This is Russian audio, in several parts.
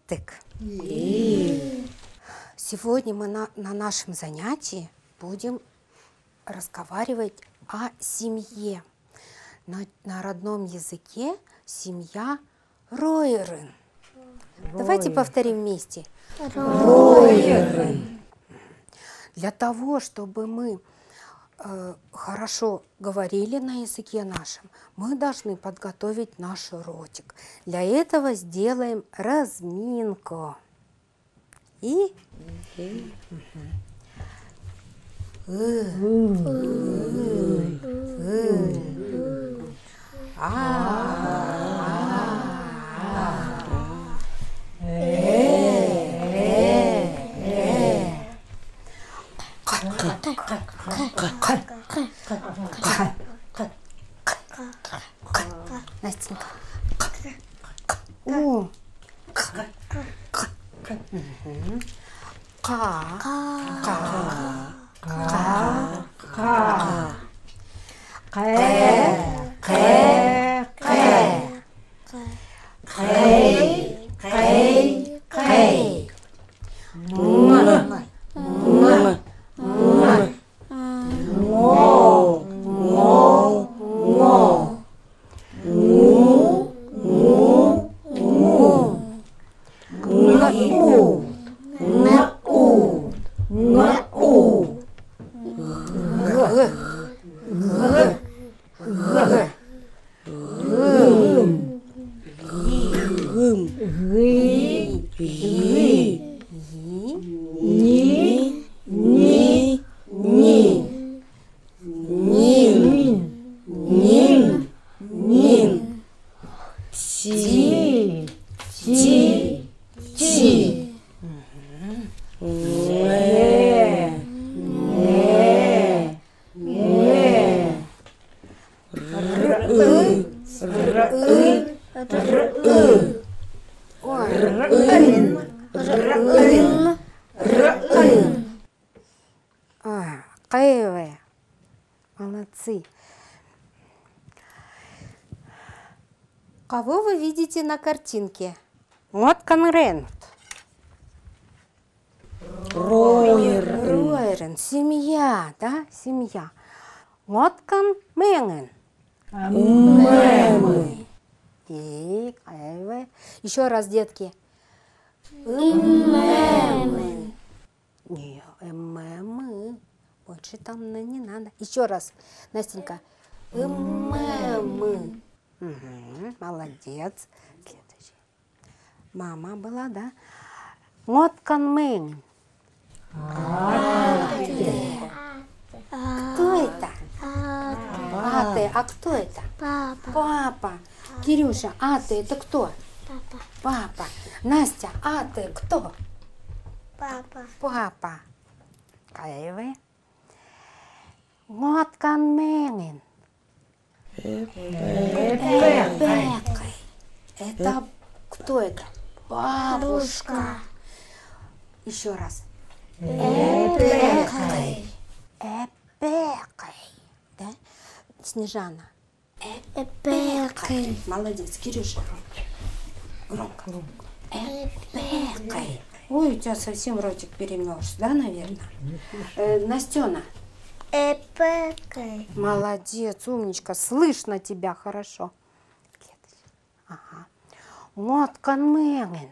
Так. Сегодня мы на нашем занятии будем разговаривать о семье. На родном языке семья Ройерен. Давайте повторим вместе. Ройерен. Для того, чтобы мы хорошо говорили на языке нашем, мы должны подготовить наш ротик. Для этого сделаем разминку. И Настенька. О. Молодцы. Кого вы видите на картинке? Вот конрент. Ройерен. Семья, да? Семья. Вот конменген. И еще раз, детки. Не, больше там не надо. Еще раз, Настенька. Угу, молодец. Следующий. Мама была, да? Вот конмен. Кто это? Аты. А кто это? Папа. Папа. Кирюша, а ты это кто? Папа. Папа. Настя, а ты кто? Папа. Папа. Кайвы. Вот конменген. Это кто это? Бабушка. Еще раз. Эпекой. Да? Снежана. Эпекой. Молодец, Кирюша. Громко. Эпекой. Ой, у тебя совсем ротик перемёрз, да, наверное? Настена. Эпекой. Молодец, умничка. Слышно тебя хорошо. Ага. Вот конменген.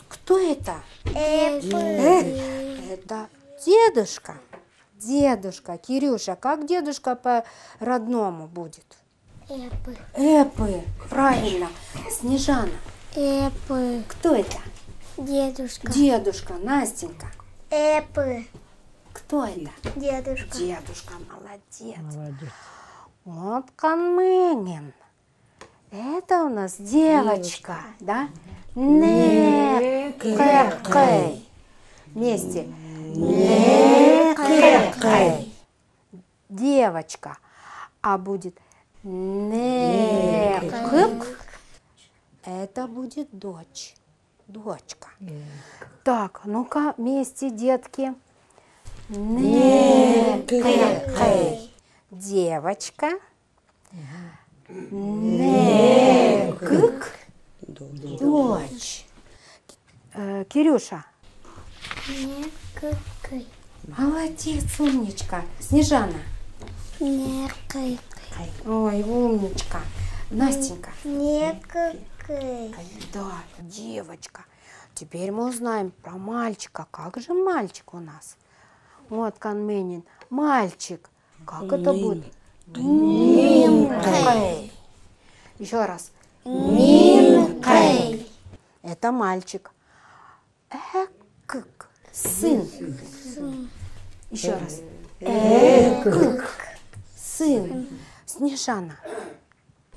Кто это? Это дедушка. Дедушка. Кирюша, как дедушка по-родному будет? Эпы. Эпы. Правильно. Снежана. Эпы. Кто это? Дедушка. Дедушка. Настенька. Эпы. Кто это? Дедушка. Дедушка. Молодец. Вот конменген. Это у нас девочка, да? Некекей. Вместе. Некекей. Девочка. А будет некек. Это будет дочь. Дочка. Так, ну-ка, вместе, детки. Некекей. Девочка. Некекей. Кык. Дочь. Кирюша. Не кыкай. Молодец, умничка. Снежана. Не кыкай. Ой, умничка. Настенька. Не кыкай. Да, девочка. Теперь мы узнаем про мальчика. Как же мальчик у нас? Вот Канменин. Мальчик. Как это будет? Нинкой. Еще раз. Нинкой. Это мальчик. Экк. Сын. Еще раз. Экк. Сын. Снежана.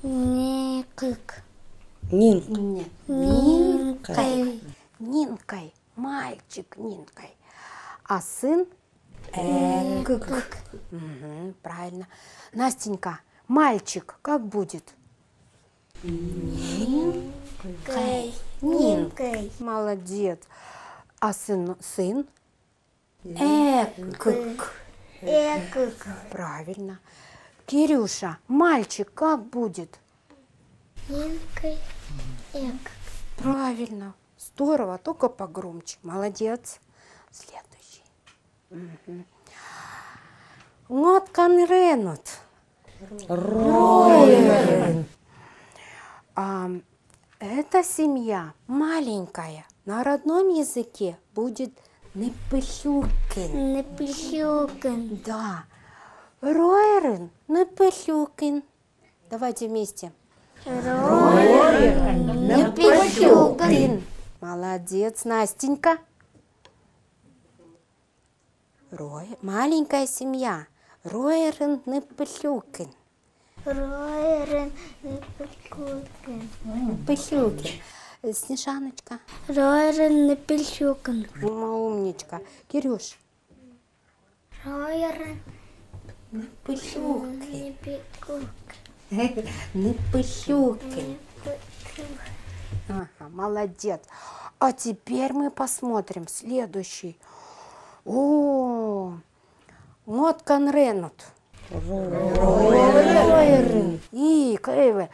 Не кык. Нет. Нинкой. Нинкой. Мальчик Нинкой. А сын? Экк. Угу, правильно. Настенька, мальчик как будет? Нинкой. Нинкой. Молодец. А сын? Экк. Экк. Правильно. Кирюша, мальчик как будет? Нинкой. Экк. Правильно. Здорово, только погромче. Молодец. Следующий. Угу. Вот конренут. Ройрен. Эта семья маленькая. На родном языке будет непылюкин. Непылюкин. Да. Ройрен непылюкин. Давайте вместе. Ройрен непылюкин. Молодец, Настенька. Маленькая семья. Ройрен непылюкин. Ройрен непылюкин. Пылюкин. Снежаночка. Ройрен непылюкин. Умничка. Кирюш. Ройрен Непылюкин. непылюкин. Непылюкин. Ага, молодец. А теперь мы посмотрим следующий. О, вот конренут. Ройрен. И кайве.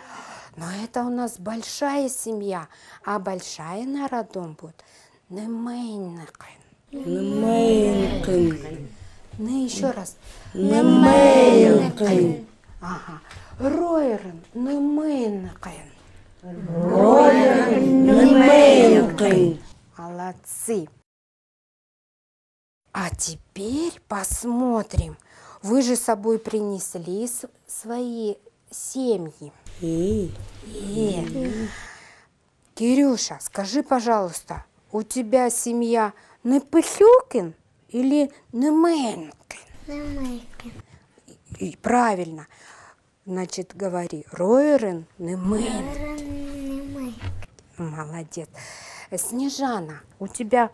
Но это у нас большая семья, а большая на родом будет немейнкен. Ну еще раз. Немейнкен. Ага. Ройрен немейнкен. Немейнкен. Молодцы. А теперь посмотрим. Вы же с собой принесли свои семьи. Кирюша, скажи, пожалуйста, у тебя семья Непылюкин или Неменкин? Немейнкен. Правильно. Значит, говори. Ройрен Неменкин. Ройрен немейнкен. Молодец. Снежана, у тебя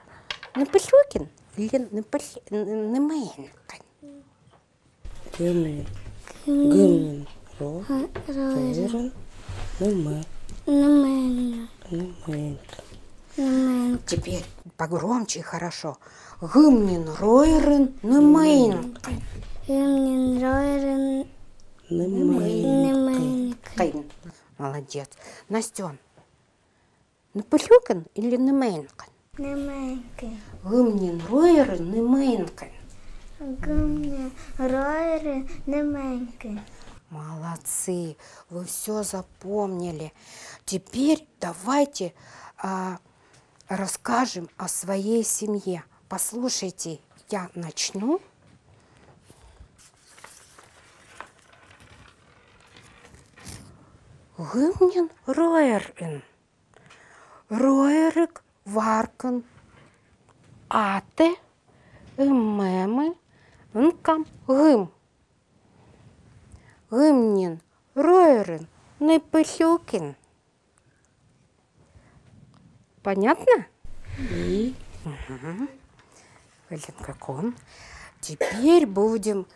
Непылюкин или Неменкин? Гымнин. Гымнин. Ройрен Немейнкен. немейнкен. Теперь погромче и хорошо. Гымнин Ройрен Неменкин. Гымнин Ройрен немейнкен. Молодец. Настен, Непылюкин или Неменкин? Немейнкен. Гымнин Ройрен Неменкин. Гымнин Ройрен немейнкен. Молодцы, вы все запомнили. Теперь давайте расскажем о своей семье. Послушайте, я начну. Гымнин Ройрен. Ройрик Варкан. Ате Мемы Нкам Гым. Гымнин Ройрен Непылюкин. Понятно? Как он. Теперь будем,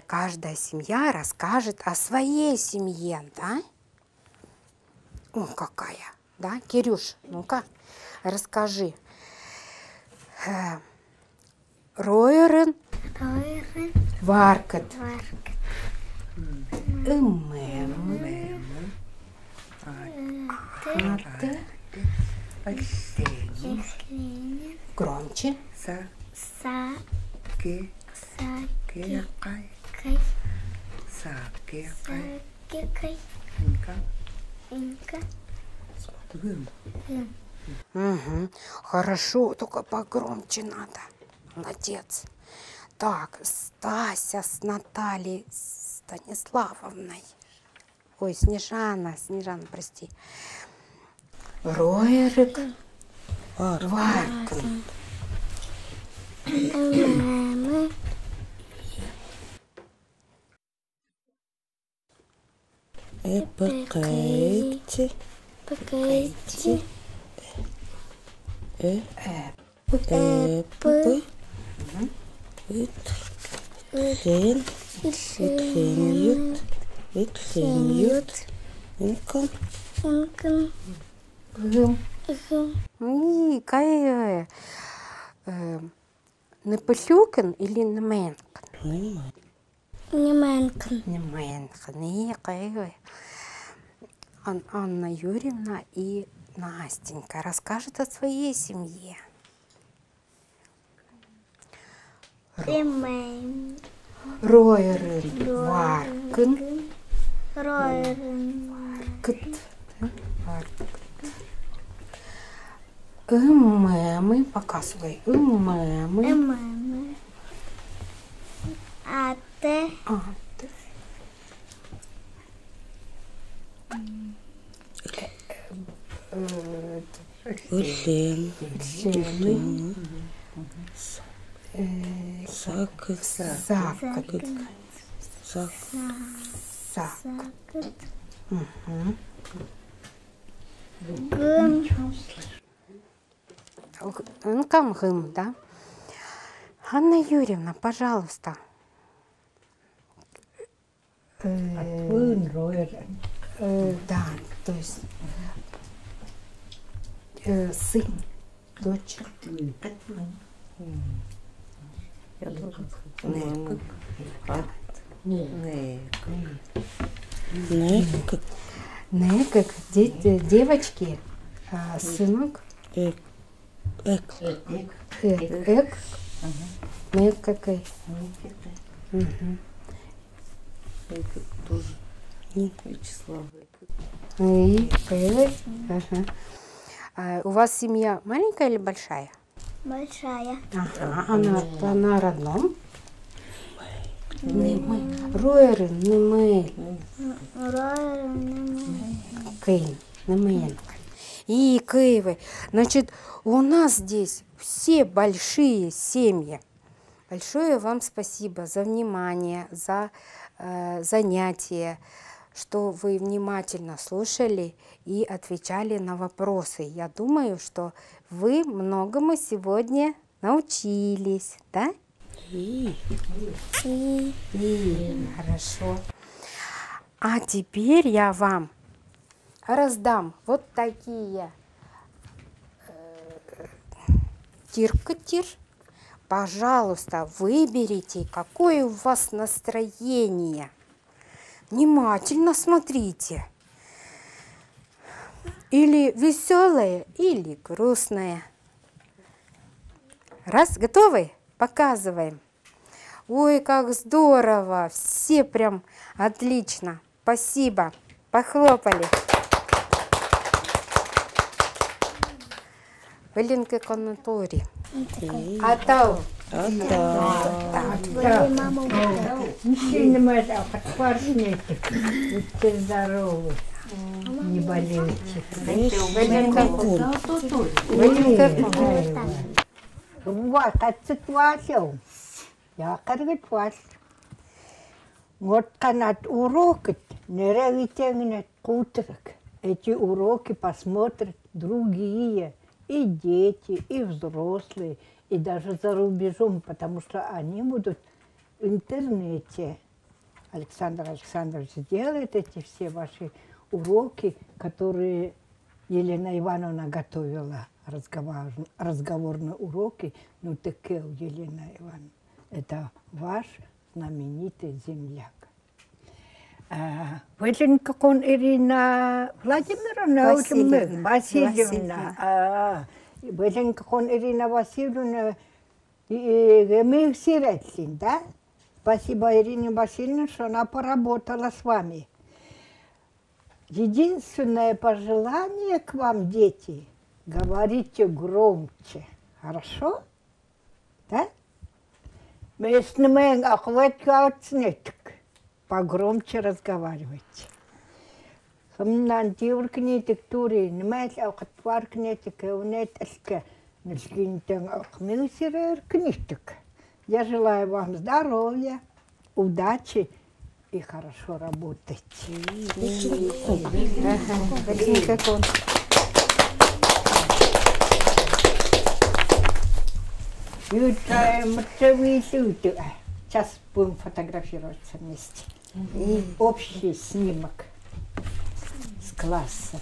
каждая семья расскажет о своей семье, да? О, какая, да? Кирюш, ну-ка, расскажи. Ройрен Ройрен Варкат. Варкат. Мем. Оленя. Громче. Сакекай. Сакекай. Инка. Гым. Угу. Хорошо, только погромче надо. Молодец. Так, Стася с Натальей Станиславовной. Ой, Снежана, прости. Роерик. Варкин. Мама. Эпакайте. Пакайте. Эпы. Итхеньют. Инком. Инком. Гым. И кай Непосюкин или Неменкин? Неменкин. Неменкин. И кай Анна Юрьевна и Настенька расскажет о своей семье. Ремен. Роерин. Варкин. Роерин. Мемы, показывай. Мемы. Мама. Ате. Улен. Лены. Сакет. Закат. Сакет. Гым. Гым, да? Анна Юрьевна, пожалуйста. Да, то есть сын, дочь. Не, как девочки, сынок. Эк. Не, какой. Тоже. Вячеслав. У вас семья маленькая или большая? Большая. Ага, она родном? Роерин, Немель. Роерин. Кейн, Немель. И Киевы. Значит, у нас здесь все большие семьи. Большое вам спасибо за внимание, за занятие, что вы внимательно слушали и отвечали на вопросы. Я думаю, что вы многому сегодня научились, да? Хорошо. А теперь я вам раздам вот такие тиркотир. Пожалуйста, выберите, какое у вас настроение. Внимательно смотрите. Или веселое, или грустное. Раз, готовы? Показываем. Ой, как здорово! Все прям отлично. Спасибо. Похлопали. Велинке коннотори. Атау. Мужчина мой, подпоршнетик. Будьте здоровы. Не болейте. Вот, отцветвасил. Я корготвас. Вот канат урокет, не ревитегнет кутрик. Эти уроки посмотрят другие. И дети, и взрослые, и даже за рубежом, потому что они будут в интернете. Александр Александрович делает эти все ваши уроки, которые Елена Ивановна готовила, разговорные уроки. Ну, такие, Елена Ивановна, это ваш знаменитый земляк. Васильевна Ирина Владимировна, Васильевна. Васильевна. Васильевна Ирина Васильевна, мы все да? Спасибо Ирине Васильевне, что она поработала с вами. Единственное пожелание к вам, дети, говорите громче, хорошо? Да? Если мы погромче разговаривайте. Сомнан диуркнитик тури, немайл ауқатваркнитик, унеталька, нэлгинтэн ауқмилсирэркнитик. Я желаю вам здоровья, удачи и хорошо работать. Сейчас будем фотографироваться вместе. Общий снимок с класса.